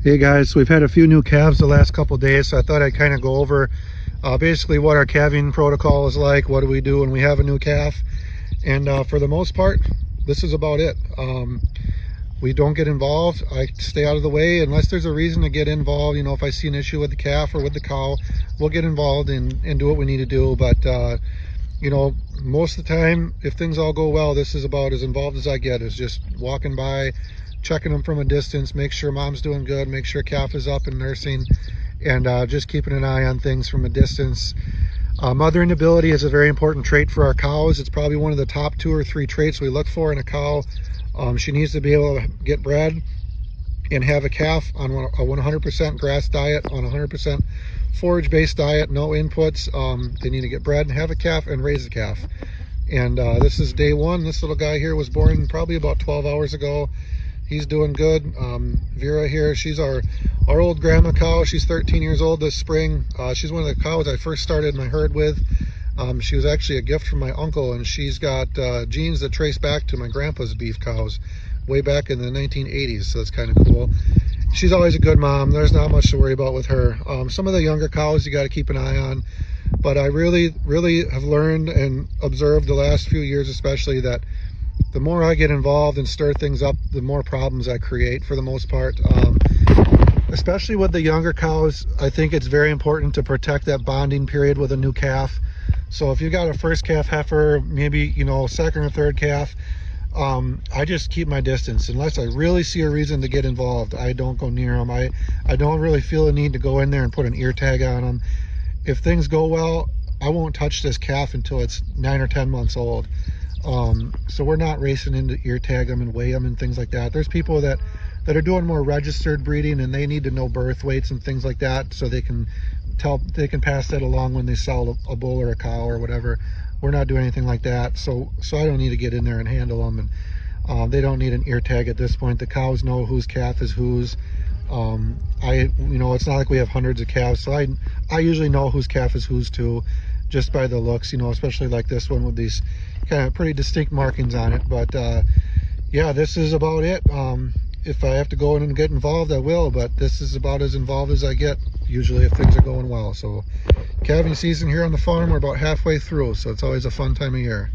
Hey guys, we've had a few new calves the last couple days, so I thought I'd kind of go over basically what our calving protocol is like. What do we do when we have a new calf? And for the most part, this is about it. We don't get involved. I stay out of the way unless there's a reason to get involved. You know, if I see an issue with the calf or with the cow, we'll get involved and do what we need to do. But you know, most of the time, if things all go well, this is about as involved as I get, is just walking by, checking them from a distance, make sure mom's doing good, make sure calf is up and nursing, and just keeping an eye on things from a distance. Mothering ability is a very important trait for our cows. It's probably one of the top 2 or 3 traits we look for in a cow. She needs to be able to get bred and have a calf on a 100% grass diet, on a 100% forage-based diet, no inputs. They need to get bred and have a calf and raise a calf. And this is day 1. This little guy here was born probably about 12 hours ago. He's doing good. Vera here, she's our old grandma cow. She's 13 years old this spring. She's one of the cows I first started my herd with. She was actually a gift from my uncle, and she's got genes that trace back to my grandpa's beef cows way back in the 1980s, so that's kind of cool. She's always a good mom. There's not much to worry about with her. Some of the younger cows you got to keep an eye on, but I really have learned and observed the last few years especially that the more I get involved and stir things up, the more problems I create for the most part. Especially with the younger cows, I think it's very important to protect that bonding period with a new calf. So if you got a first calf heifer, maybe, you know, second or third calf, I just keep my distance. Unless I really see a reason to get involved, I don't go near them. I don't really feel a need to go in there and put an ear tag on them. If things go well, I won't touch this calf until it's 9 or 10 months old. So we're not racing into ear tag them and weigh them and things like that. There's people that are doing more registered breeding, and they need to know birth weights and things like that, so they can pass that along when they sell a bull or a cow or whatever. We're not doing anything like that, so I don't need to get in there and handle them, and they don't need an ear tag at this point. The cows know whose calf is whose. You know, it's not like we have hundreds of calves, so I usually know whose calf is whose too, just by the looks, you know, especially like this one with these kind of pretty distinct markings on it. But yeah, this is about it. If I have to go in and get involved, I will, but this is about as involved as I get usually if things are going well. So calving season here on the farm, we're about halfway through, so it's always a fun time of year.